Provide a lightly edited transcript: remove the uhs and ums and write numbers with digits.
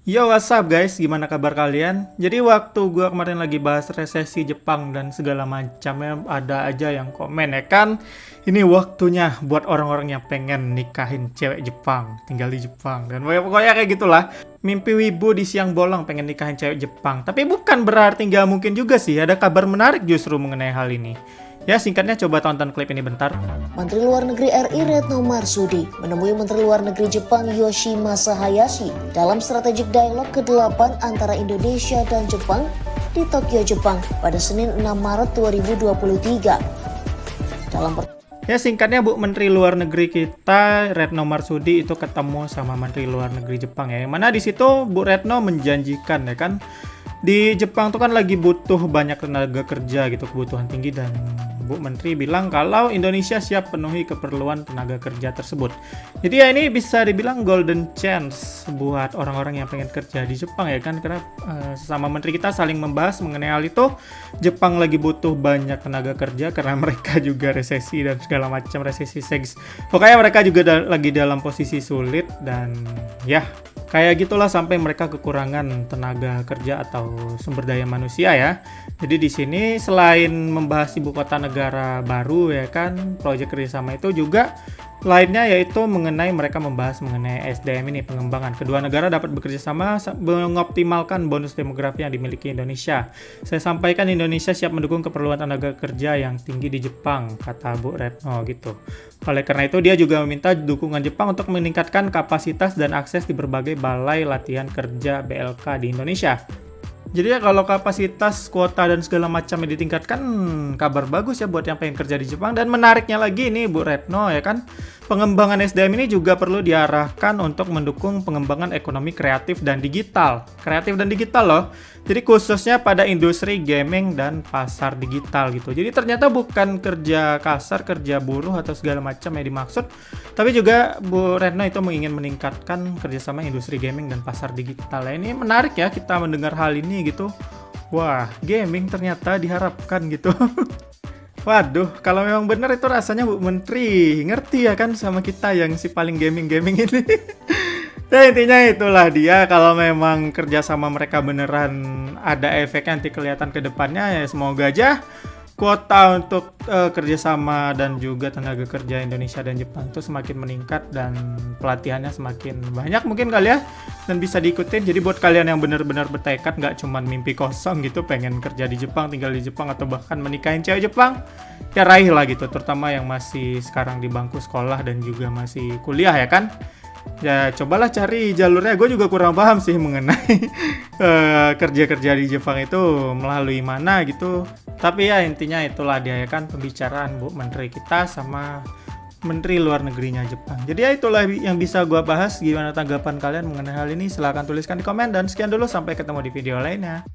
Yo, what's up guys? Gimana kabar kalian? Jadi waktu gua kemarin lagi bahas resesi Jepang dan segala macamnya, ada aja yang komen ya kan. Ini waktunya buat orang-orang yang pengen nikahin cewek Jepang, tinggal di Jepang. Dan pokoknya kayak gitulah. Mimpi wibu di siang bolong pengen nikahin cewek Jepang. Tapi bukan berarti nggak mungkin juga sih. Ada kabar menarik justru mengenai hal ini. Ya, singkatnya coba tonton klip ini bentar. Menteri Luar Negeri RI Retno Marsudi menemui Menteri Luar Negeri Jepang Yoshimasa Hayashi dalam strategic dialog ke-8 antara Indonesia dan Jepang di Tokyo, Jepang pada Senin 6 Maret 2023. Ya, singkatnya Bu, Menteri Luar Negeri kita Retno Marsudi itu ketemu sama Menteri Luar Negeri Jepang ya. Yang mana di situ Bu Retno menjanjikan ya kan, di Jepang tuh kan lagi butuh banyak tenaga kerja gitu, kebutuhan tinggi, dan Bu Menteri bilang kalau Indonesia siap penuhi keperluan tenaga kerja tersebut. Jadi ya ini bisa dibilang golden chance buat orang-orang yang pengen kerja di Jepang ya kan, karena sesama menteri kita saling membahas mengenai hal itu. Jepang lagi butuh banyak tenaga kerja karena mereka juga resesi dan segala macam resesi seks. Pokoknya mereka juga lagi dalam posisi sulit dan ya kayak gitulah sampai mereka kekurangan tenaga kerja atau sumber daya manusia ya. Jadi di sini selain membahas ibu kota negara baru ya kan, proyek kerjasama itu juga lainnya yaitu mengenai mereka membahas mengenai SDM ini, pengembangan. Kedua negara dapat bekerja sama mengoptimalkan bonus demografi yang dimiliki Indonesia. Saya sampaikan Indonesia siap mendukung keperluan tenaga kerja yang tinggi di Jepang, kata Bu Retno gitu. Oleh karena itu dia juga meminta dukungan Jepang untuk meningkatkan kapasitas dan akses di berbagai balai latihan kerja BLK di Indonesia. Jadi ya kalau kapasitas, kuota dan segala macamnya ditingkatkan, kabar bagus ya buat yang pengen kerja di Jepang. Dan menariknya lagi nih Bu Retno ya kan, pengembangan SDM ini juga perlu diarahkan untuk mendukung pengembangan ekonomi kreatif dan digital. Kreatif dan digital loh. Jadi khususnya pada industri gaming dan pasar digital gitu. Jadi ternyata bukan kerja kasar, kerja buruh atau segala macam yang dimaksud, tapi juga Bu Retno itu ingin meningkatkan kerjasama industri gaming dan pasar digital. Ini menarik ya kita mendengar hal ini gitu. Wah, gaming ternyata diharapkan gitu. Waduh, kalau memang benar itu rasanya Bu Menteri ngerti ya kan sama kita yang si paling gaming-gaming ini. Ya intinya itulah dia, kalau memang kerja sama mereka beneran ada efeknya nanti kelihatan ke depannya ya, semoga aja kuota untuk kerjasama dan juga tenaga kerja Indonesia dan Jepang itu semakin meningkat dan pelatihannya semakin banyak mungkin kali ya, dan bisa diikutin. Jadi buat kalian yang benar-benar bertekad nggak cuman mimpi kosong gitu pengen kerja di Jepang, tinggal di Jepang, atau bahkan menikahin cewek Jepang, ya raih lah gitu, terutama yang masih sekarang di bangku sekolah dan juga masih kuliah ya kan. Ya cobalah cari jalurnya, gue juga kurang paham sih mengenai kerja-kerja di Jepang itu melalui mana gitu. Tapi ya intinya itulah dia ya kan, pembicaraan Bu Menteri kita sama Menteri Luar Negerinya Jepang. Jadi ya itulah yang bisa gue bahas. Gimana tanggapan kalian mengenai hal ini? Silahkan tuliskan di komen, dan sekian dulu, sampai ketemu di video lainnya.